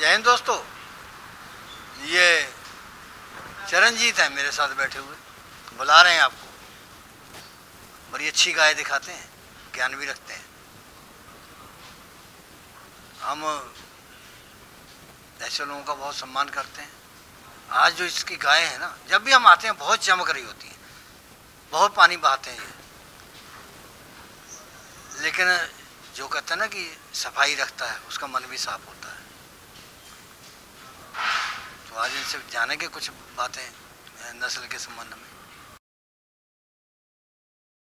जय हिंद दोस्तों, ये चरणजीत है मेरे साथ बैठे हुए, बुला रहे हैं आपको। बड़ी अच्छी गाय दिखाते हैं, ज्ञान भी रखते हैं। हम ऐसे लोगों का बहुत सम्मान करते हैं। आज जो इसकी गाय है ना, जब भी हम आते हैं बहुत चमक रही होती है, बहुत पानी बहाते हैं ये। लेकिन जो कहते हैं ना कि सफाई रखता है उसका मन भी साफ होता है। तो आज इनसे जानेंगे कुछ बातें नस्ल के संबंध में।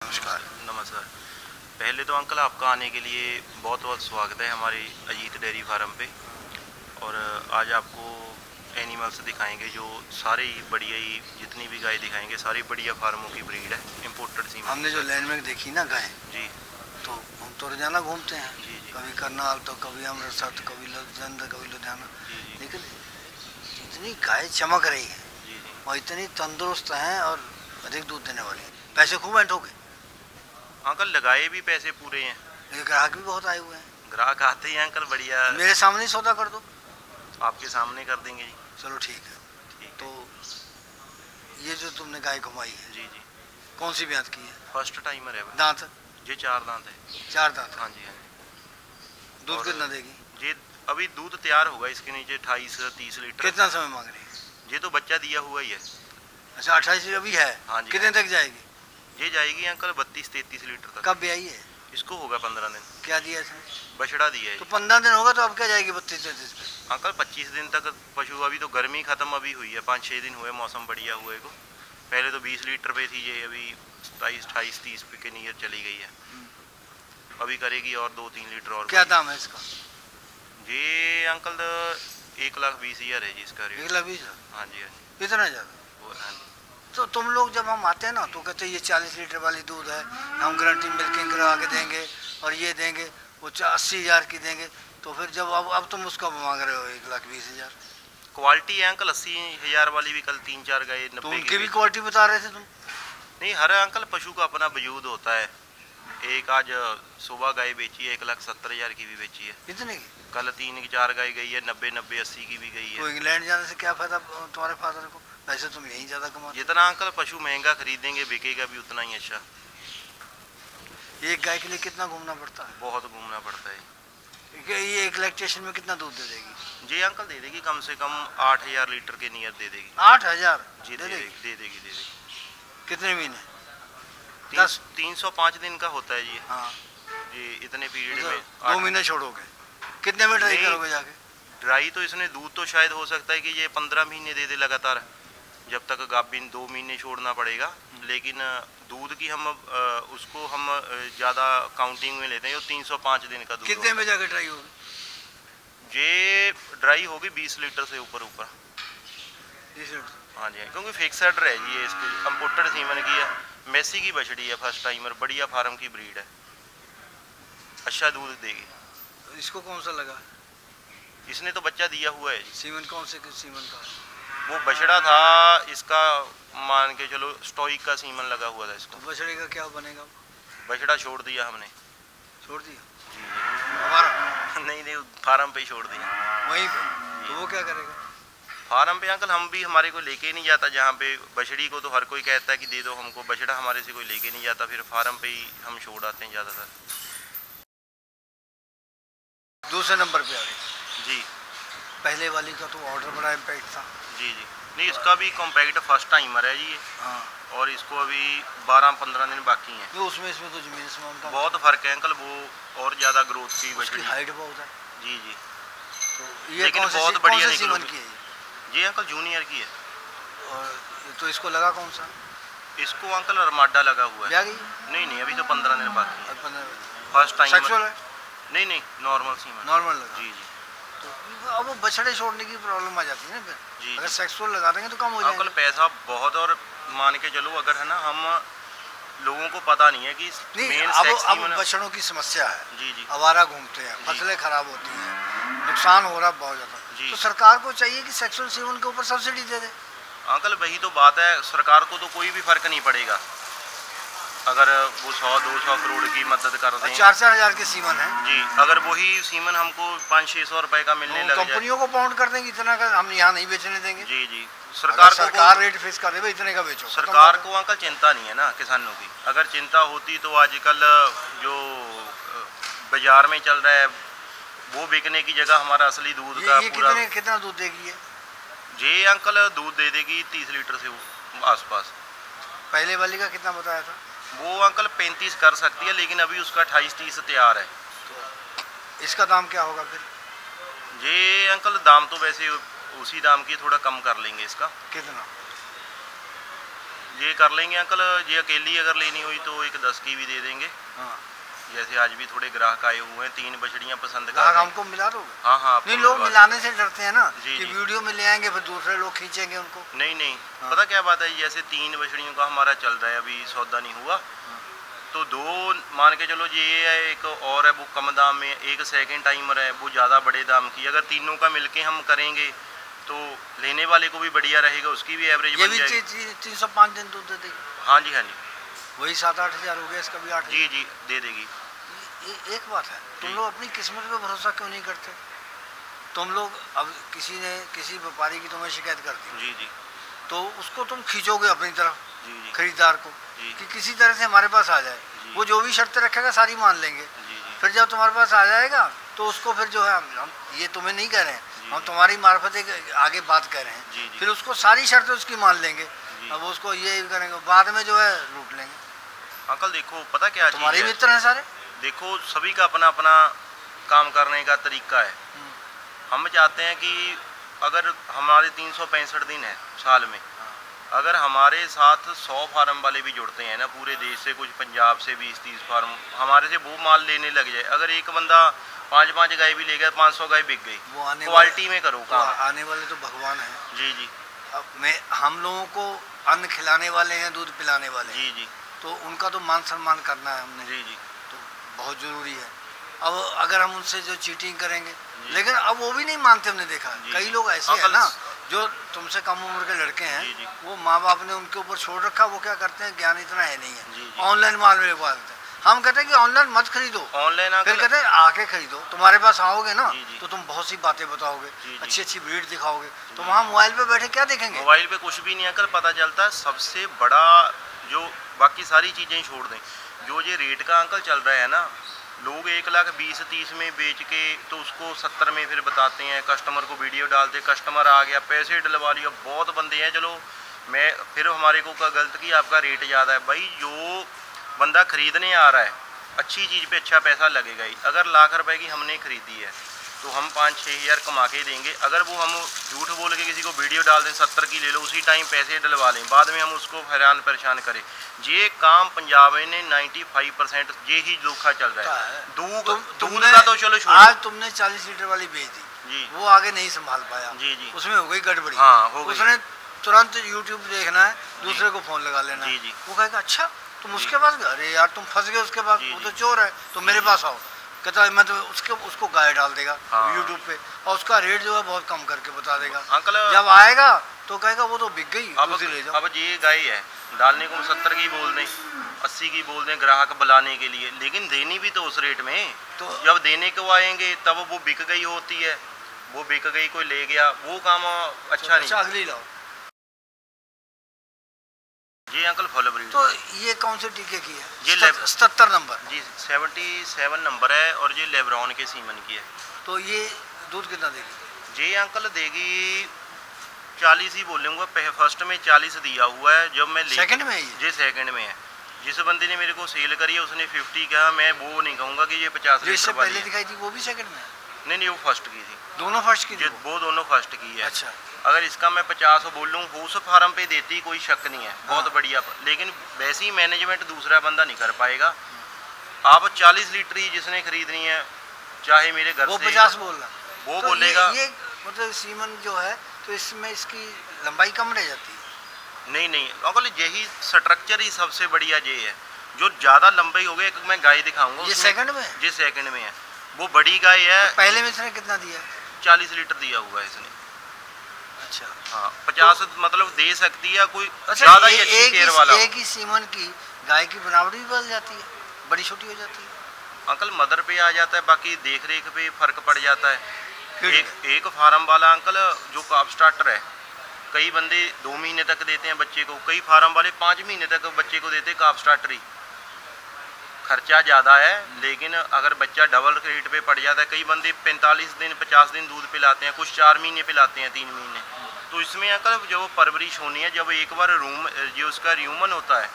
नमस्कार। पहले तो अंकल आपका आने के लिए बहुत बहुत स्वागत है हमारे अजीत डेयरी फार्म पे। और आज आपको एनिमल्स दिखाएंगे जो सारे ही बढ़िया ही, जितनी भी गाय दिखाएंगे सारी बढ़िया फार्मों की ब्रीड है, इम्पोर्टेड सीमेंट। हमने जो लैंड में देखी ना गाय जी, तो हम तो रोजाना घूमते हैं। जी जी, कभी करनाल तो कभी अमृतसर तो कभी जलंधर कभी लुधियाना। जी जी, लेकिन इतनी गाय चमक रही है जी जी, और इतनी तंदुरुस्त हैं और अधिक दूध देने वाली हैं। पैसे खूब एंट हो गए अंकल, लगाए भी पैसे पूरे हैं, लेकिन ग्राहक भी बहुत आए हुए हैं। ग्राहक आते हैं अंकल बढ़िया। मेरे सामने ही सौदा कर दो। आपके सामने कर देंगे जी। चलो ठीक है। ठीक तो ये जो तुमने गाय घुमाई है, जी जी, कौन सी ब्यात की है? फर्स्ट टाइमर है दांत? जी, 4 दांत है। 4 दांत? हाँ जी, हाँ जी। दूध और कितना देगी? जी अभी दूध तैयार होगा इसके नीचे 28-30 लीटर। कितना समय मांग रही है? ये तो बच्चा दिया हुआ ही है। अच्छा, 28 अभी है? हाँ जी। कितने तक जाएगी? ये जाएगी अंकल 32-33 लीटर तक। कब ब्याई है? इसको होगा 15 दिन। क्या दिया इसने? बछड़ा दिया है तो जी। 15 दिन होगा तो अब क्या जाएगी 32-33 पे? अंकल 25 दिन तक पशु, अभी तो गर्मी खत्म अभी हुई है, 5-6 दिन हुए मौसम बढ़िया हुए को। पहले तो 20 लीटर पे थी ये, अभी 27-28-30 पे के नियर चली गई है। अभी करेगी और 2-3 लीटर और। क्या दाम है इसका? ये अंकल 1,20,000 है जी इसका रेट। 1,20,000? हाँ जी, हाँ जी। इतना ज़्यादा? वो हाँ जी। तो तुम लोग जब हम आते हैं ना तो कहते हैं ये 40 लीटर वाली दूध है, हम गारंटी मिल्किंग करवा के देंगे और ये देंगे, वो 80,000 की देंगे। तो फिर जब अब तुम उसका मांग रहे हो 1,20,000। क्वालिटी है अंकल, 80,000 वाली भी कल 3-4 गए 90 तो की उनकी भी बेची। क्वालिटी बता रहे थे तुम। नहीं, हर अंकल पशु का अपना वजूद होता है। एक आज सुबह गाय बेची है 1,70,000 की भी बेची है। कितने की? कल 3-4 गाय गई है 90-80 की भी गई तो है। इंग्लैंड जाने से क्या फायदा तुम्हारे फादर को? वैसे तुम यहीं ज़्यादा कमाते। जितना अंकल पशु महंगा खरीदेंगे बिकेगा भी उतना ही अच्छा। एक गाय के लिए कितना घूमना पड़ता है? बहुत घूमना पड़ता है। ये एक लैक्टेशन में कितना दूध दे देगी? जी अंकल, दे देगी कम से कम 8,000 लीटर के नियर दे देगी। 8,000? जी दे देगी? दे देगी। कितने महीने? 305 दिन का होता है जी। हाँ जी, इतने पीरियड तो में 2 महीने छोड़ोगे? कितने में ट्राई नहीं। करोगे जाके? ड्राई तो इसने दूध तो शायद हो सकता है कि ये 15 महीने दे दे लगातार, जब तक गाभिन 2 महीने छोड़ना पड़ेगा। लेकिन दूध की हम उसको हम ज़्यादा काउंटिंग में लेते हैं, जो 305 दिन का दूध। कितने में जाके ट्राई होगी? ये ड्राई होगी 20 लीटर से ऊपर। 20 लीटर? हाँ जी, क्योंकि फिक्सड है जी, ये इसकी इम्पोर्टेड सीमन की है, मेसी की बछड़ी है, फर्स्ट टाइमर, बढ़िया फार्म की ब्रीड है, अच्छा दूध देगी। तो इसको कौन सा लगा? इसने तो बच्चा दिया हुआ है जी। सीमन कौन से सीमन का? वो बछड़ा था इसका, मान के चलो स्टोइक का सीमन लगा हुआ था इसको। तो बछड़े का क्या बनेगा? बछड़ा छोड़ दिया हमने। छोड़ दिया? जी हमारा? नहीं, फार्म पे ही छोड़ दिया। वहीं पे? तो वो क्या करेगा? फार्म पे अंकल हम भी, हमारे को लेके ही नहीं जाता जहाँ पे बछड़ी को, तो हर कोई कहता है कि दे दो हमको, बछड़ा हमारे से कोई लेके नहीं जाता, फिर फार्म पे ही हम छोड़ आते हैं ज़्यादातर। दूसरे नंबर पे आ गई जी पहले वाली का तो ऑर्डर बड़ा इम्पैक्ट था। जी जी, नहीं इसका भी कॉम्पैक्ट फर्स्ट टाइमर है जी ये। हाँ, और इसको अभी 12-15 दिन बाकी हैं। तो इसमें तो जमीन आसमान का बहुत फ़र्क है अंकल, वो और ज़्यादा ग्रोथ की उसकी बछड़ी। हाइट बहुत है। जी जी, तो ये लेकिन कौन से बहुत बढ़िया कौन से सीमन निकलोगी। की है ये? जी अंकल, जूनियर की है। और तो इसको लगा कौन सा? इसको अंकल अरमाडा लगा हुआ है। ब्याह गई? नहीं, अभी तो 15 दिन बाकी है। 15? First time. सेक्सुअल है? नहीं, नॉर्मल सीमन। नॉर्मल लगा? जी जी तो अब वो बछड़े छोड़ने की प्रॉब्लम आ जाती है ना फिर। जी अगर जी। सेक्सुअल लगा देंगे तो कम हो अंकल जाएगा। पैसा बहुत, और मान के चलो अगर है ना, हम लोगों को पता नहीं है कि नहीं, मेन अब सेक्स सीमन। बछड़ों की समस्या है। जी जी आवारा घूमते हैं, फसलें खराब होती हैं, नुकसान हो रहा है बहुत ज़्यादा। जी। तो सरकार को चाहिए कि सेक्सुअल सीमन के ऊपर सब्सिडी दे दे। अंकल वही तो बात है, सरकार को तो कोई भी फर्क नहीं पड़ेगा। अगर वो 100-200 करोड़ की मदद कर दें, 4-4 हज़ार के सीमन है जी, अगर वही सीमन हमको 500-600 रुपए का मिलने लग जाए, कंपनियों को पाउंड कर देंगे इतना का, हम यहाँ नहीं बेचने देंगे। जी जी, सरकार रेट फिक्स कर दे इतने का बेचो। सरकार को अंकल चिंता नहीं है ना किसानों की। अगर चिंता होती तो आजकल जो बाजार में चल रहा है वो बिकने की जगह हमारा असली दूध का ये पूरा कितना दूध देगी ये? जी अंकल दूध दे देगी 30 लीटर से आसपास। पहले वाली का कितना बताया था? वो अंकल 35 कर सकती है, लेकिन अभी उसका 28-30 तैयार है। तो इसका दाम क्या होगा फिर? ये अंकल दाम तो वैसे उसी दाम की, थोड़ा कम कर लेंगे इसका। कितना? ये कर लेंगे अंकल, ये अकेली अगर लेनी हुई तो एक 10 की भी दे देंगे। हाँ। जैसे आज भी थोड़े ग्राहक आए हुए हैं, 3 बछड़ियाँ पसंद कर ग्राहक हमको मिला दोगे? हाँ हाँ। नहीं, लोग मिलाने से डरते हैं ना जी, कि जी। वीडियो में ले आएंगे फिर दूसरे लोग खींचेंगे उनको। नहीं हाँ। पता क्या बात है, जैसे 3 बछड़ियों का हमारा चल रहा है, अभी सौदा नहीं हुआ, तो 2 मान के चलो, ये है एक और है वो कम दाम में, एक सेकंड टाइमर है वो ज़्यादा बड़े दाम की। अगर तीनों का मिलके हम करेंगे तो लेने वाले को भी बढ़िया रहेगा, उसकी भी एवरेज ये बन भी जाएगी। 305 दिन दूध दे देगी? हाँ जी हाँ जी। वही 7-8 हज़ार हो गया, इसका भी 8 जी जी दे देगी। एक बात है, तुम लोग अपनी किस्मत पे भरोसा क्यों नहीं करते? तुम लोग अब किसी व्यापारी की तुम्हें शिकायत कर दी, जी जी, तो उसको तुम खींचोगे अपनी तरफ, जी जी, खरीदार को, जी कि किसी तरह से हमारे पास आ जाए। जी। वो जो भी शर्तें रखेगा सारी मान लेंगे। जी जी, फिर जब तुम्हारे पास आ जाएगा तो उसको फिर जो है, हम ये तुम्हें नहीं कह रहे हैं, जी, हम जी। तुम्हारी मार्फत एक आगे बात कर रहे हैं। जी, जी। फिर उसको सारी शर्तें उसकी मान लेंगे, जी। अब उसको ये करेंगे, बाद में जो है लूट लेंगे। अंकल देखो पता क्या चीज़ तुम्हारे है? मित्र हैं सारे। देखो सभी का अपना अपना काम करने का तरीका है। हम चाहते हैं कि अगर हमारे 365 दिन है साल में, अगर हमारे साथ 100 फार्म वाले भी जुड़ते हैं ना पूरे देश से, कुछ पंजाब से 20-30 फार्म हमारे से वो माल लेने लग जाए, अगर एक बंदा 5-5 गाय भी ले गया, 500 गाय बिक गई, वो आने क्वालिटी में करो काम। आने वाले तो भगवान हैं। जी जी, अब हम लोगों को अन्न खिलाने वाले हैं, दूध पिलाने वाले हैं, जी जी, तो उनका तो मान सम्मान करना है हमने, जी जी, तो बहुत ज़रूरी है। अब अगर हम उनसे जो चीटिंग करेंगे, जी। लेकिन अब वो भी नहीं मानते, हमने देखा जी, कई जी। लोग ऐसे हैं अंकल, ना जो तुमसे कम उम्र के लड़के हैं, जी, जी। वो माँ बाप ने उनके ऊपर छोड़ रखा, वो क्या करते हैं, ज्ञान इतना है नहीं जी, है, जी। ऑनलाइन माल मेरे पास है। हम कहते हैं कि ऑनलाइन मत खरीदो, ऑनलाइन फिर अंकल, कहते हैं आके खरीदो। तुम्हारे पास आओगे ना, जी, जी। तो तुम बहुत सी बातें बताओगे, जी, जी। अच्छी अच्छी ब्रीड दिखाओगे, तो वहाँ मोबाइल पे बैठे क्या देखेंगे? मोबाइल पे कुछ भी नहीं अंकल पता चलता। सबसे बड़ा जो, बाकी सारी चीज़ें छोड़ दें, जो ये रेट का अंकल चल रहा है ना, लोग 1,20,30 में बेच के तो उसको 70 में फिर बताते हैं, कस्टमर को वीडियो डालते, कस्टमर आ गया पैसे डलवा लिया। बहुत बंदे हैं, चलो मैं फिर हमारे को का गलत कि आपका रेट ज़्यादा है। भाई जो बंदा खरीदने आ रहा है, अच्छी चीज़ पे अच्छा पैसा लगेगा ही। अगर लाख रुपए की हमने खरीदी है तो हम 5-6 हज़ार कमा के देंगे। अगर वो हम झूठ बोल के किसी को वीडियो डाल दें 70 की ले लो, उसी टाइम पैसे डलवा लें, बाद में हम उसको हैरान परेशान करें। ये काम पंजाब में 95% ये ही धोखा चल रहा है। दूध का तो चलो छोड़ो, आज तुमने 40 लीटर वाली बेच दी जी, वो आगे नहीं संभाल पाया, जी जी, उसमें हो गई गड़बड़ी। हाँ हो गई। उसने तुरंत यूट्यूब देखना है, दूसरे को फोन लगा लेना है, जी, जी। वो कहेगा अच्छा तुम जी। उसके पास गए, अरे यार तुम फंस गए उसके पास, जी, वो जी। तो चोर है, तो मेरे जी, पास आओ। कहता है मैं तो उसको गाय डाल देगा हाँ। यूट्यूब पे, और उसका रेट जो है बहुत कम करके बता देगा। अंकल जब आएगा तो कहेगा वो तो बिक गई, अब दूसरी ले जाओ। अब ये गाय है, डालने को 70 की बोल दें, 80 की बोल दें ग्राहक बुलाने के लिए, लेकिन देनी भी तो उस रेट में। तो जब देने को आएंगे तब वो बिक गई होती है, वो बिक गई कोई ले गया, वो काम अच्छा नहीं। अगली लाओ। जी अंकल फुल ब्रीड। तो ये कौन से टीके की है? ये 77 नंबर। जी 77 नंबर है, और ये लेब्रॉन के सीमन की है। तो ये दूध कितना देगी? जी अंकल देगी 40 ही बोलूँगा, फर्स्ट में 40 दिया हुआ है। जब मैं सेकंड में है जी सेकंड में है। जिस बंदे ने मेरे को सेल करी है उसने 50 कहा, मैं वो नहीं कहूँगा कि ये 50 जो इससे लीटर वाली पहले है। दिखाई थी वो भी सेकंड में है? नहीं वो फर्स्ट की थी। दोनों फर्स्ट की थी ये वो? वो दोनों फर्स्ट की है। अच्छा। अगर इसका मैं 50 बोलूँ उस फार्म पे देती कोई शक नहीं है, बहुत हाँ। बढ़िया, लेकिन वैसी मैनेजमेंट दूसरा बंदा नहीं कर पाएगा। आप 40 लीटर ही जिसने खरीदनी है, चाहे मेरे घर वो से 50 बोल रहा, वो तो बोलेगा। ये मतलब सीमन जो है तो इसमें इसकी लंबाई कम रह जाती है। नहीं अंकल यही स्ट्रक्चर ही सबसे बढ़िया ये है। जो ज़्यादा लंबाई हो गई, एक मैं गाय दिखाऊंगा, ये सेकंड में है? ये सेकंड में है। वो बड़ी गाय है। तो पहले में इसने कितना दिया? 40 लीटर दिया हुआ है इसने। अच्छा हाँ 50 मतलब दे सकती है कोई अच्छा, ज़्यादा ही अच्छी केयर वाला। एक ही सीमन की गाय की बनावट भी बदल जाती है, बड़ी छोटी हो जाती है। अंकल मदर पे आ जाता है, बाकी देख रेख पे फर्क पड़ जाता है। फीड एक फार्म वाला अंकल जो काफ स्टार्टर है, कई बंदे 2 महीने तक देते हैं बच्चे को, कई फार्म वाले 5 महीने तक बच्चे को देते हैं काफ स्टार्टर ही। खर्चा ज़्यादा है, लेकिन अगर बच्चा डबल रेट पे पड़ जाता है, कई बंदे 45 दिन 50 दिन दूध पिलाते हैं, कुछ 4 महीने पिलाते हैं, 3 महीने। तो इसमें अंकल जो परवरिश होनी है, जब एक बार रूम जो उसका र्यूमन होता है,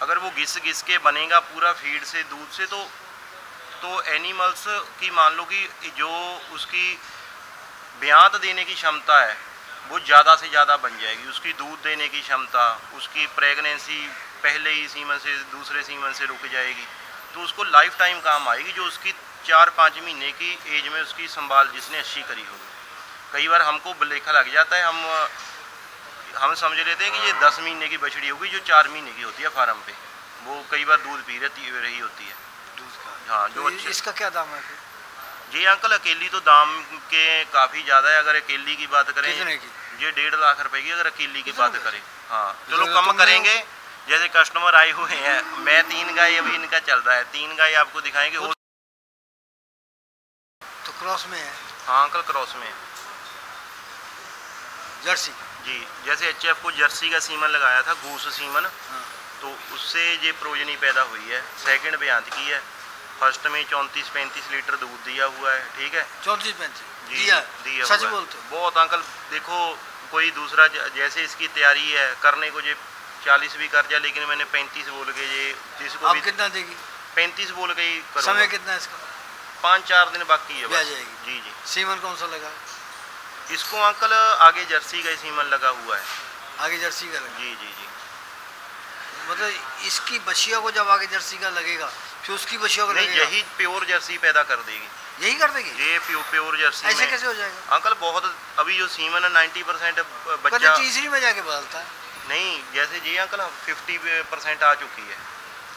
अगर वो घिस घिस के बनेगा पूरा फीड से दूध से, तो एनिमल्स की मान लो कि जो उसकी ब्यात देने की क्षमता है वो ज़्यादा से ज़्यादा बन जाएगी। उसकी दूध देने की क्षमता, उसकी प्रेगनेंसी पहले ही सीमन से दूसरे सीमन से रुक जाएगी, तो उसको लाइफ टाइम काम आएगी, जो उसकी 4-5 महीने की एज में उसकी संभाल जिसने अच्छी करी होगी। कई बार हमको लेखा लग जाता है, हम समझ लेते हैं कि ये 10 महीने की बछड़ी होगी जो 4 महीने की होती है फार्म पे, वो कई बार दूध पी रही होती है दूध का। हाँ तो जो अच्छा। इसका क्या दाम है फिर? जी अंकल अकेली तो दाम के काफ़ी ज़्यादा है, अगर अकेली की बात करें कितने की? ये 1.5 लाख रुपए की अगर अकेली की बात करें। हाँ चलो तो कम तुमने करेंगे, जैसे कस्टमर आए हुए हैं, मैं 3 गाय अभी इनका चल रहा है, 3 गाय आपको दिखाएंगे। हो तो क्रॉस में है? हाँ अंकल क्रॉस में है जर्सी जी। जैसे HF को जर्सी का सीमन लगाया था, घूस सीमन, हाँ। तो उससे ये प्रोजनी पैदा हुई है। सेकंड ब्यांत की है, फर्स्ट में 34-35 लीटर दूध दिया हुआ है, ठीक है। 34-35 जी दिया? दिया सच हुआ है। बोलते हो? बहुत अंकल देखो, कोई दूसरा जैसे इसकी तैयारी है करने को, ये 40 भी कर जाए, लेकिन मैंने 35 बोल के ये जिसको अब भी कितना देगी? 35 बोल के ही करूँगा। समय कितना है इसका? 5-4 दिन बाकी है ब्याह बस। जाएगी। जी जी। सीमन कौन सा लगा? इसको अंकल आगे जर्सी का सीमन लगा हुआ है। आगे जर्सी का लगा? जी जी जी। मतलब इसकी बछिया को जब आगे जर्सी का लगेगा फिर उसकी बछिया को नहीं, लगेगा? यही प्योर जर्सी पैदा कर देगी। यही कर देगी? ये प्योर जर्सी ऐसे में कैसे हो जाएगा? अंकल बहुत, अभी जो सीमन है 90% कभी बच्चा तीसरी में जाके बदलता है। नहीं, जैसे जी अंकल 50% आ चुकी है।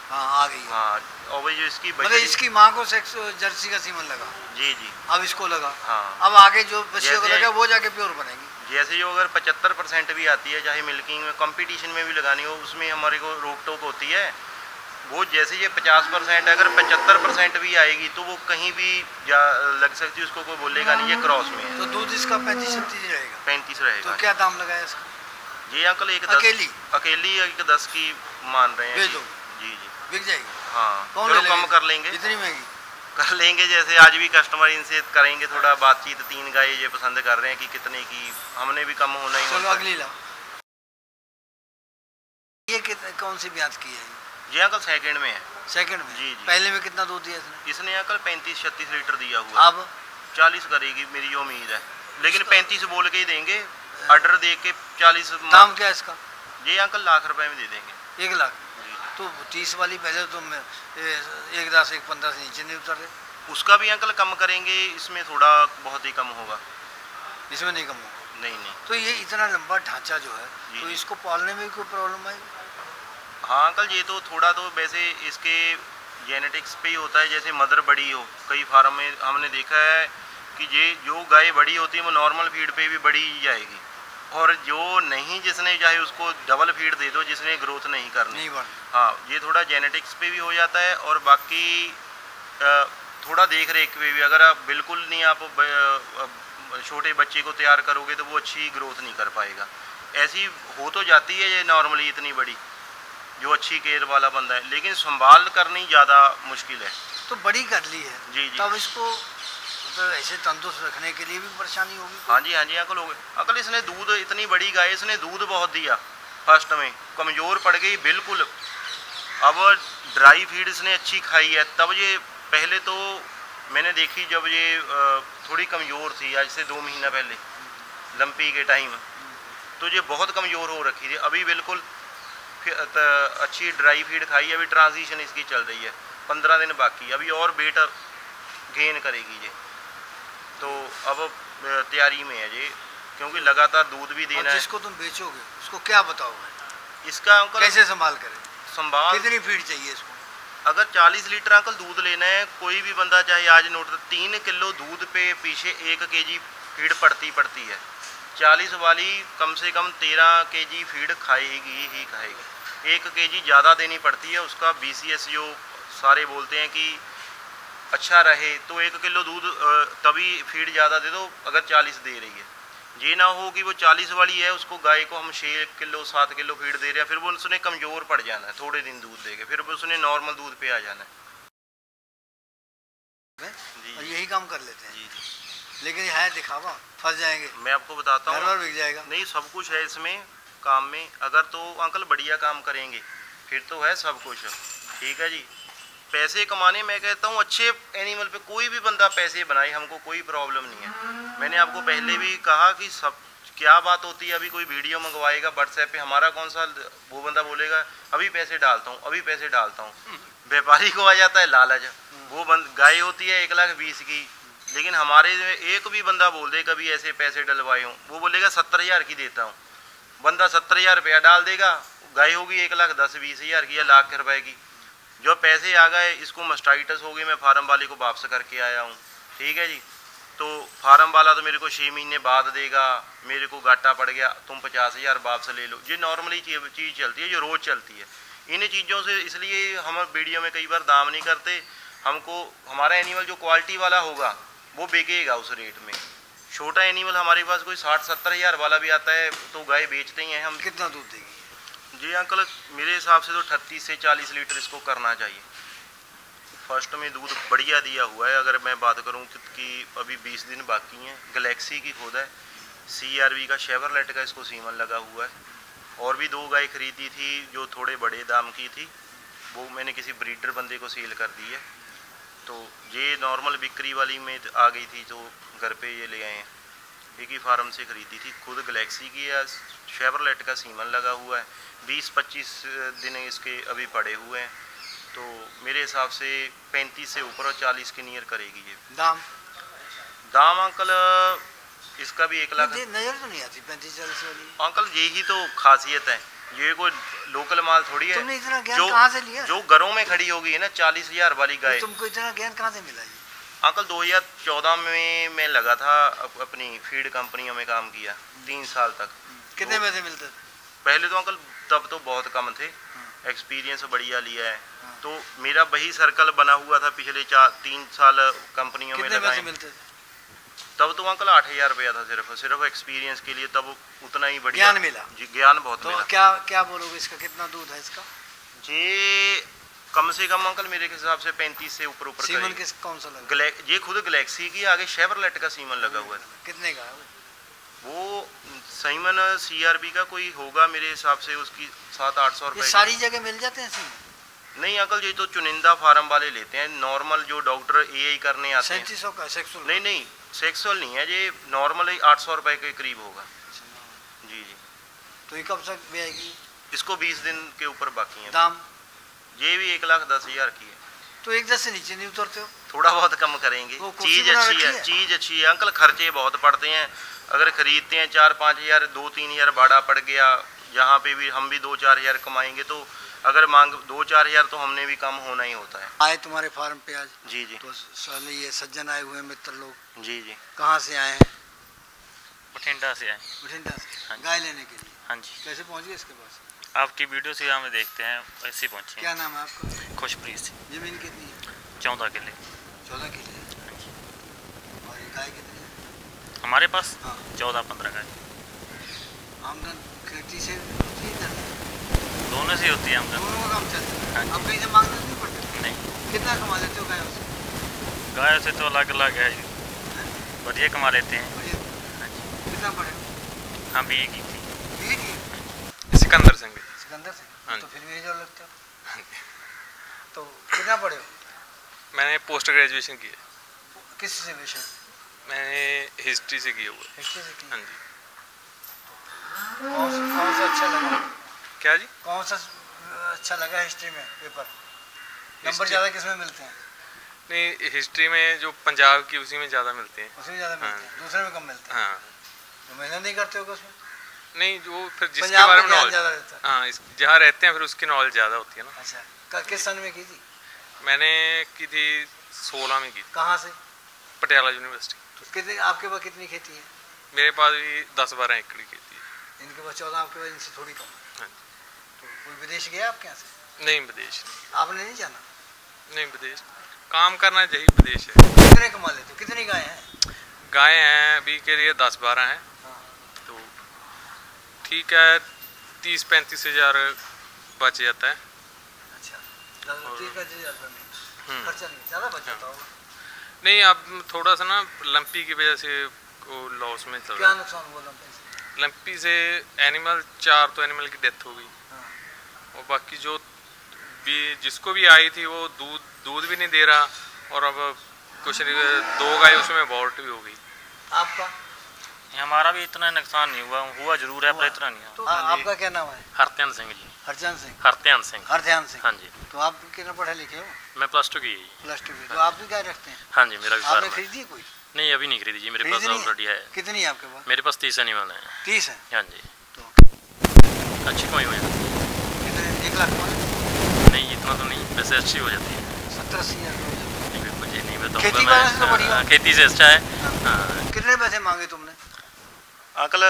हाँ आ गई है। हाँ, और वही जो इसकी मतलब बछड़ी, इसकी माँ को सेक्स जर्सी का सीमन लगा, जी जी अब इसको लगा, हाँ। अब आगे जो बछिया को जैसे- लगा वो जाके प्योर बनेगी। जैसे जो अगर 75% भी आती है, चाहे मिल्किंग में कंपटीशन में भी लगानी हो, उसमें हमारे को रोक टोक होती है। वो जैसे ये 50% है, अगर 75% भी आएगी तो वो कहीं भी लग सकती है, उसको कोई बोलेगा नहीं ये क्रॉस में है। तो दूध इसका 35-36 रहेगा। 35 तो रहेगा। क्या दाम लगाया इसका? ये अंकल एक 10 अकेली? अकेली एक 10 की मान रहे हैं। भेज दो। जी जी बिक जाएगी? हाँ, कौन चलो ले कम लेगा? कर लेंगे, इतनी महंगी? कर लेंगे। जैसे आज भी कस्टमर इनसे करेंगे थोड़ा बातचीत, 3 गाय ये पसंद कर रहे हैं कि कितने की, हमने भी कम होना ही चलो होता है। अगली ला। ये कौन सी ब्याज की है? ये अंकल सेकंड में है। सेकंड में? जी, जी। पहले में कितना दूध दिया इसने? इसने अंकल 35-36 लीटर दिया हुआ है। अब 40 करेगी मेरी जो उम्मीद है, लेकिन इसका- 35 बोल के ही देंगे, ऑर्डर दे के 40। दाम क्या है इसका? ये अंकल लाख रुपए में दे देंगे। 1 लाख? जी जी। तो 30 वाली पहले तो 1 से 15 से नीचे नहीं उतर रहे, उसका भी अंकल कम करेंगे, इसमें थोड़ा बहुत ही कम होगा। इसमें नहीं कम होगा। नहीं नहीं। तो ये इतना लंबा ढांचा जो है, जी, तो जी। इसको पालने में भी कोई प्रॉब्लम आएगी? हाँ अंकल, ये तो थोड़ा तो वैसे इसके जेनेटिक्स पे ही होता है। जैसे मदर बड़ी हो, कई फार्म में हमने देखा है कि ये जो गाय बड़ी होती है वो नॉर्मल फीड पे भी बड़ी जाएगी, और जो नहीं, जिसने चाहे उसको डबल फीड दे दो, जिसने ग्रोथ नहीं करनी। नहीं बढ़ हाँ, ये थोड़ा जेनेटिक्स पे भी हो जाता है, और बाकी थोड़ा देख रेख पे भी। अगर आप बिल्कुल नहीं आप छोटे बच्चे को तैयार करोगे तो वो अच्छी ग्रोथ नहीं कर पाएगा। ऐसी हो तो जाती है ये नॉर्मली इतनी बड़ी, जो अच्छी केयर वाला बंदा है, लेकिन संभाल करनी ज़्यादा मुश्किल है। तो बड़ी कर ली है, जी जी। तब इसको तो ऐसे तंदुरुस्त रखने के लिए भी परेशानी होगी? हाँ जी अंकल, हो गए अंकल। इसने दूध, इतनी बड़ी गाय, इसने दूध बहुत दिया, फर्स्ट में कमज़ोर पड़ गई बिल्कुल। अब ड्राई फीड इसने अच्छी खाई है, तब ये पहले तो मैंने देखी जब ये थोड़ी कमज़ोर थी, आज से 2 महीना पहले लंपी के टाइम, तो ये बहुत कमज़ोर हो रखी थी। अभी बिल्कुल अच्छी ड्राई फीड खाई, अभी ट्रांजिशन इसकी चल रही है, 15 दिन बाकी, अभी और वेट गेन करेगी ये। तो अब तैयारी में है ये, क्योंकि लगातार दूध भी देना है। जिसको तुम बेचोगे उसको क्या बताओगे? इसका अंकल कैसे संभाल करें? संभाल, कितनी फीड चाहिए इसको? अगर 40 लीटर अंकल दूध लेना है, कोई भी बंदा चाहे आज नोट 3 किलो दूध पे पीछे 1 kg फीड पड़ती है। 40 वाली कम से कम 13 kg फीड खाएगी ही खाएगी। 1 kg ज़्यादा देनी पड़ती है उसका। BCS जो सारे बोलते हैं कि अच्छा रहे तो 1 किलो दूध तभी फीड ज़्यादा दे दो अगर 40 दे रही है। ये ना हो कि वो 40 वाली है उसको गाय को हम 6 किलो 7 किलो फीड दे रहे हैं, फिर वो उसने कमज़ोर पड़ जाना है, थोड़े दिन दूध देके फिर वो उसने नॉर्मल दूध पे आ जाना है। और यही काम कर लेते हैं। जी जी। लेकिन है दिखावा, फंस जाएंगे। मैं आपको बताता हूँ, बिक जाएगा। नहीं सब कुछ है इसमें काम में। अगर तो अंकल बढ़िया काम करेंगे फिर तो है सब कुछ, ठीक है जी। पैसे कमाने मैं कहता हूँ अच्छे एनिमल पे कोई भी बंदा पैसे बनाए, हमको कोई प्रॉब्लम नहीं है। मैंने आपको पहले भी कहा कि सब क्या बात होती है, अभी कोई वीडियो मंगवाएगा व्हाट्सएप पे, हमारा कौन सा वो बंदा बोलेगा अभी पैसे डालता हूँ अभी पैसे डालता हूँ। व्यापारी को आ जाता है लालच। वो गाय होती है 1,20,000 की, लेकिन हमारे एक भी बंदा बोल दे कभी ऐसे पैसे डलवाए हों, वो बोलेगा 70,000 की देता हूँ। बंदा 70,000 रुपया डाल देगा, गाय होगी 1,10,20,000 की या लाख रुपए की। जो पैसे आ गए, इसको मस्टाइटिस हो गई, मैं फार्म वाले को वापस करके आया हूँ, ठीक है जी। तो फार्म वाला तो मेरे को 6 महीने बाद देगा, मेरे को घाटा पड़ गया, तुम 50,000 वापस ले लो। ये नॉर्मली चीज़ चलती है, जो रोज़ चलती है। इन चीज़ों से इसलिए हम वीडियो में कई बार दाम नहीं करते। हमको हमारा एनिमल जो क्वालिटी वाला होगा वो बिकेगा उस रेट में। छोटा एनिमल हमारे पास कोई 60-70,000 वाला भी आता है तो गाय बेचते ही हैं हम। कितना दूध देगी? जी अंकल, मेरे हिसाब से तो 38 से 40 लीटर इसको करना चाहिए। फर्स्ट में दूध बढ़िया दिया हुआ है। अगर मैं बात करूं कि अभी 20 दिन बाकी हैं, गैलेक्सी की खुद है, CRV का शेवरलेट का इसको सीमन लगा हुआ है। और भी 2 गाय खरीदी थी जो थोड़े बड़े दाम की थी, वो मैंने किसी ब्रीडर बंदे को सेल कर दी है। तो ये नॉर्मल बिक्री वाली में आ गई थी तो घर पे ये ले आए हैं। एक ही फार्म से खरीदी थी, खुद गैलेक्सी की है, शेवरलेट का सीमन लगा हुआ है। 20-25 दिन इसके अभी पड़े हुए हैं, तो मेरे हिसाब से 35 से ऊपर और 40 के नियर करेगी ये। दाम अंकल इसका भी 1 लाख नजर तो नहीं आती 35-40 वाली। अंकल यही तो खासियत है, ये कोई लोकल माल थोड़ी है। तुमने इतना ज्ञान कहाँ से लिया? जो घरों में खड़ी होगी है ना 40,000 वाली गाय। तुमको इतना ज्ञान कहाँ से मिला? अंकल 2014 में मैं लगा था, अपनी फीड कंपनियों में काम किया 3 साल तक। कितने पैसे मिलते थे? पहले तो अंकल तब तो बहुत कम थे, एक्सपीरियंस बढ़िया लिया है। तो मेरा वही सर्कल बना हुआ था पिछले 3 साल कंपनियों में लगाए। मिलते थे? तब तो अंकल 8,000 रुपया था सिर्फ एक्सपीरियंस के लिए, तब उतना ही बढ़िया ज्ञान मिला जी। ज्ञान बहुत तो मिला। क्या बोलोगे इसका कितना दूध है इसका? जी कम से कम अंकल मेरे हिसाब से 35 से ऊपर सीमन किस कौन सा लगा? ये खुद गैलेक्सी की, आगे शेवरलेट का सीमन लगा हुआ है। कितने का है वो सीमन? CRB का कोई होगा मेरे हिसाब से, उसकी 700-800 रुपए। सारी जगह मिल जाते हैं सीमन? नहीं अंकल, ये तो चुनिंदा फार्म वाले लेते हैं, नॉर्मल जो डॉक्टर AI करने आते हैं। 3700 का सेक्सुअल? नहीं सेक्सुअल नहीं है, ये नॉर्मल 800 रुपए के करीब होगा। जी। तो ये कब तक भी आएगी? इसको 20 दिन के ऊपर बाकी है। दाम? ये भी 1,10,000 की है। तो 1,10 से नीचे नहीं उतरते हो? थोड़ा बहुत कम करेंगे। चीज अच्छी है अंकल, खर्चे बहुत पड़ते हैं। अगर खरीदते हैं 4-5 हज़ार, 2-3 हज़ार भाड़ा पड़ गया, यहाँ पे भी हम भी 2-4 हज़ार कमाएंगे, तो अगर मांग 2-4 हज़ार तो हमने भी कम होना ही होता है। आए तुम्हारे फार्म पे आज? जी। तो साले ये सज्जन आए हुए मित्र लोग। जी। कहाँ से आए हैं? बठिंडा से आए। बठिंडा से? हाँ, गाय लेने के लिए? हाँ जी। कैसे पहुँच गए इसके पास? आपकी वीडियो से हमें देखते हैं, वैसे ही पहुँचे। क्या नाम है आपका? खुशप्रीत से। जमीन कितनी है? 14 किले। 14 किले? हाँ जी। और ये गाय कितनी है हमारे पास? हाँ। 14-15 गाय। आमदन खेती से दोनों से होती है आमदन। दोनों का काम चलता है? हाँ। अब कहीं से मांगने नहीं पड़ते? नहीं। कितना कमा लेते हो गायों से? गायों से तो अलग है, बढ़िया कमा लेते हैं। हाँ जी। कितना पड़े? हाँ, BE की थी। BE की? सिकंदर से। हाँ। तो फिर भी जो लगते हो। तो कितना पढ़े हो? मैंने पोस्ट ग्रेजुएशन की है। किस से विषय? मैंने हिस्ट्री से किया हुआ। हिस्ट्री से की? हाँ जी। कौन सा अच्छा लगा? क्या जी? कौन सा अच्छा लगा हिस्ट्री में पेपर? नंबर ज़्यादा किस में मिलते हैं? नहीं, हिस्ट्री में जो पंजाब की उसी में ज़्यादा मिलते हैं। उसी में ज़्यादा मिलते हैं, दूसरे में कम मिलते हैं। हाँ। तो मेहनत नहीं करते हो उसमें? नहीं, जो फिर जिसके बारे में नॉलेज ज़्यादा रहता है। हाँ, जहाँ रहते हैं फिर उसकी नॉलेज ज़्यादा होती है ना। अच्छा, किस सन में की थी? मैंने की थी 16 में की। कहाँ से? पटियाला यूनिवर्सिटी। तो कितने आपके पास कितनी खेती है? मेरे पास भी 10-12 एकड़ की खेती है। इनके पास 14, आपके पास इनसे थोड़ी कम। हाँ तो कोई विदेश गया आपके यहाँ से? नहीं, विदेश नहीं। आपने नहीं जाना? नहीं, विदेश काम करना चाहिए, विदेश है। कितने कमा लेते हो? कितनी गाय हैं? गाय हैं अभी के लिए 10-12 हैं। हाँ। तो ठीक है, 30-35 हज़ार बच जाता है। अच्छा, 30-35 हज़ार रुपये में खर्चा नहीं, ज़्यादा बच जाता होगा। नहीं, अब थोड़ा सा ना लंपी की वजह से वो लॉस में चल रहा क्या है। नुकसान हुआ लंपी से? लंपी से एनिमल 4 तो एनिमल की डेथ हो गई। हाँ। और बाकी जो भी जिसको भी आई थी वो दूध भी नहीं दे रहा, और अब कुछ 2 गाय उसमें अबॉर्ट भी हो गई। आपका? हमारा भी इतना नुकसान नहीं हुआ जरूर है, पर इतना नहीं तो हुआ। आपका क्या नाम है? हरत्यान सिंह जी। हरचंद सिंह? हरत्यान सिंह। हरध्यान सिंह। हाँ जी। तो आप कितना पढ़े लिखे हो? मैं +2 की है जी। +2 की। तो आप भी गाय रखते हैं? हाँ जी, मेरा भी आपने फार्म है। खरीदी है कोई? नहीं, अभी नहीं खरीदी जी, मेरे पास खरीदी नहीं ऑलरेडी है। कितनी है आपके पास? मेरे पास 30 एनिमल है। 30 है? हाँ जी। तो अच्छी कमाई हो जाती कितने? 1 लाख कमा लेते हो? है। नहीं, इतना तो नहीं, वैसे अच्छी हो जाती है। 70-80 हज़ार रुपये हो जाते नहीं, बिल्कुल जी नहीं खेती बताऊँगा वाले से तो बढ़िया। मैं। खेती से अच्छा है। हैं। हाँ। कितने पैसे मांगे तुमने? अंकल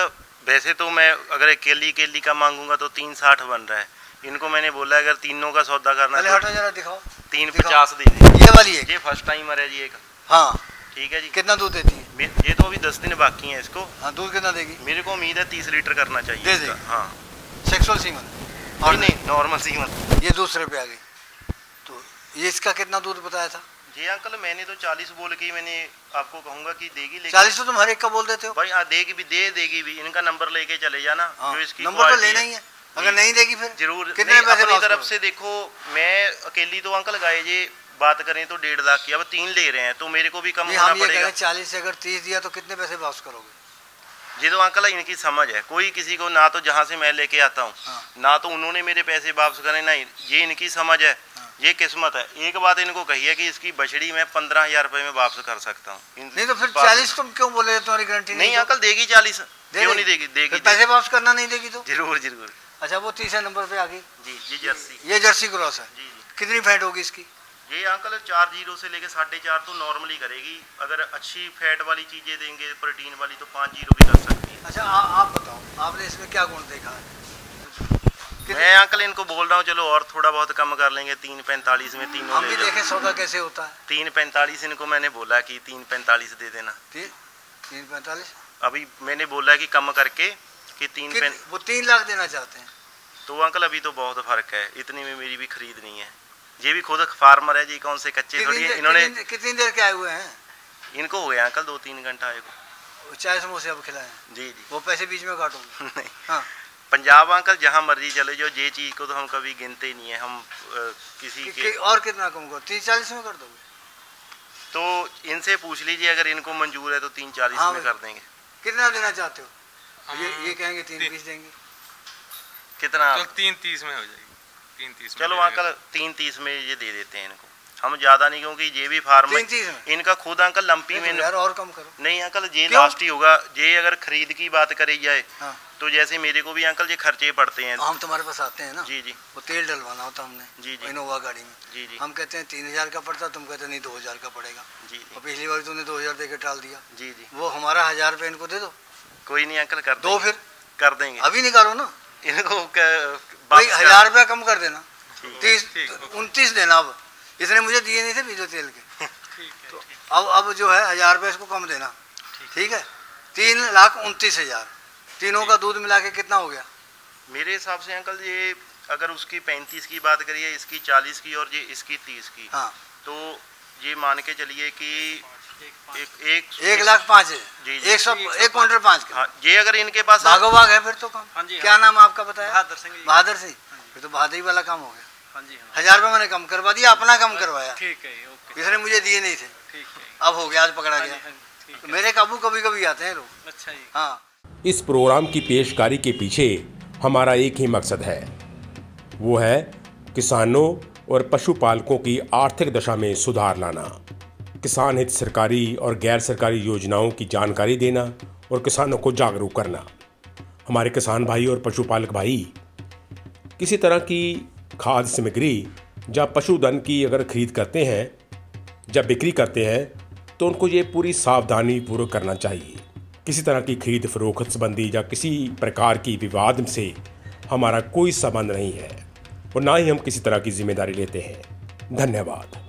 वैसे तो मैं अगर केली का मांगूंगा तो 360 बन रहा है। इनको मैंने बोला अगर तीनों का सौदा करना पहले है हटो जरा, दिखाओ। 350 दे दे। ये वाली है? ये फर्स्ट टाइमर है जी एक। हाँ। ठीक है जी। कितना दूध देती है? ये तो अभी 10 दिन बाकी हैं इसको। हाँ, दूध कितना देगी? मेरे को उम्मीद है 30 लीटर करना चाहिए दे इसका। देगी। हाँ। Sexual semen? और नहीं, नॉर्मल सीमन। ये दूसरे पे आ गई। तो ये इसका कितना दूध बताया था? जी अंकल, मैंने तो 40 बोल के मैंने आपको कहूंगा कि देगी, लेकिन 40 तो तुम हर एक का बोल देते हो भाई देगी भी, देगी भी। इनका नंबर लेके चले जाना। हाँ, जो इसकी नंबर तो क्वालिटी लेना ही है। अगर नहीं देगी फिर जरूर। कितने नहीं, पैसे अपनी वापस तरफ करोगे? से देखो, मैं अकेली तो अंकल गाय जी बात करें तो 1.5 लाख की, अब 3 ले रहे हैं तो मेरे को भी कम नहीं, होना हम ये कह पड़ेगा। रहे हैं 40 से अगर 30 दिया तो कितने पैसे वापस करोगे? ये तो अंकल इनकी समझ है। कोई किसी को ना तो जहाँ से मैं लेके आता हूँ हाँ। ना तो उन्होंने मेरे पैसे वापस करे, नहीं, ये इनकी समझ है। हाँ। ये किस्मत है। एक बात इनको कही है कि इसकी बछड़ी मैं 15,000 रुपए में वापस कर सकता हूँ। नहीं तो फिर 40 तुम क्यों बोले? तुम्हारी गारंटी नहीं तो? अंकल, देगी 40। क्यों नहीं देगी? फिर देगी। पैसे वापस करना नहीं देगी तो? जरूर जरूर। अच्छा, वो 30 नंबर पे आ गई। जी, ये जर्सी। ये जर्सी क्रॉस है। जी जी। कितनी फैट होगी इसकी? ये अंकल 4-0 से लेके 4.5 तो नॉर्मली करेगी। अगर अच्छी फैट वाली चीजें देंगे, प्रोटीन वाली, तो 5-0 भी कर सकती है। अच्छा, आप बताओ, आपने इसमें क्या गुण देखा है? मैं अंकल इनको बोल रहा हूँ चलो और थोड़ा बहुत कम कर लेंगे, 345 में तीनों हम ले भी जाओ। देखें सौदा कैसे होता है। 345 इनको मैंने बोला कि 345 दे देना। 345? अभी मैंने बोला कि कम करके कि 3 वो 3 लाख देना चाहते हैं। तो अंकल अभी तो बहुत फर्क है, इतनी में मेरी भी खरीद नहीं है। ये भी खुद फार्मर है जी, कौन से कच्चे थोड़ी है। इन्होंने कितनी देर के आए हुए हैं? इनको हो गया अंकल 2-3 घंटा आए को। चाय समोसे अब खिलाए? जी जी। वो पैसे बीच में काटोगे? नहीं, हाँ। पंजाब अंकल जहाँ मर्जी चले जाओ, ये चीज़ को तो हम कभी गिनते ही नहीं है। हम किसी के और कितना कम करो? 30-40 में कर दोगे? तो इनसे पूछ लीजिए, अगर इनको मंजूर है तो 340 हाँ में कर देंगे। कितना देना चाहते हो? ये कहेंगे 320 देंगे। कितना? तो 330 में हो जाएगी। 330 में चलो दे देगा। अंकल 330 में ये दे देते हैं इनको। हम ज्यादा नहीं, क्योंकि ये भी फार्म 330 में? इनका खुद अंकल लंपी में। यार और कम करो। नहीं अंकल, ये क्यों? लास्ट ही होगा। ये अगर खरीद की बात करी जाए हाँ। तो जैसे मेरे को भी अंकल ये खर्चे पड़ते हैं। हम तुम्हारे पास आते हैं ना। जी जी। वो तेल डलवाना होता हमने। जी जी। इनोवा गाड़ी में। जी जी। हम कहते हैं 3000 का पड़ता, तुम कहते नहीं 2000 का पड़ेगा। जी और जी। पिछली बार तुमने 2000 दे के टाल दिया। जी जी। वो हमारा 1000 रुपये इनको दे दो। कोई नहीं अंकल, कर दो फिर कर देंगे। अभी निकालो ना इनको भाई, 1000 रुपया कम कर देना। ठीक। 29 देना। अब इसने मुझे दिए नहीं थे बीजो तेल के। ठीक है। तो अब जो है 1000 रुपये इसको कम देना। ठीक है, 3,29,000। तीनों का दूध मिला के कितना हो गया? मेरे हिसाब से अंकल ये अगर उसकी 35 की बात करिए, इसकी 40 की और ये इसकी 30 की, हाँ। तो ये मान के चलिए कि 1,05,000 है। जी जी। 1 क्विंटल 5 के। हाँ, ये अगर इनके पास भागो भाग है फिर तो कम। हाँ जी, क्या हाँ। नाम आपका बताया? बहादुर सिंह जी। बहादुर सिंह। फिर तो बहादुरी वाला काम हो गया। हाँ जी, हाँ। 1000 रुपये मैंने कम करवा दिया, अपना कम करवाया। ठीक है, ओके। इसने मुझे दिए नहीं थे। ठीक है। अब हो गया, आज पकड़ा हाँ जी, गया। हाँ जी, ठीक तो है। मेरे काबू कभी कभी आते हैं लोग। अच्छा जी। हाँ। इस प्रोग्राम की पेशकारी के पीछे हमारा एक ही मकसद है, वो है किसानों और पशुपालकों की आर्थिक दशा में सुधार लाना, किसान हित सरकारी और गैर सरकारी योजनाओं की जानकारी देना और किसानों को जागरूक करना। हमारे किसान भाई और पशुपालक भाई किसी तरह की खाद्य सामग्री या पशुधन की अगर खरीद करते हैं, जब बिक्री करते हैं, तो उनको ये पूरी सावधानी पूर्वक करना चाहिए किसी तरह की खरीद फरोख्त संबंधी या किसी प्रकार की विवाद से हमारा कोई संबंध नहीं है और ना ही हम किसी तरह की जिम्मेदारी लेते हैं। धन्यवाद।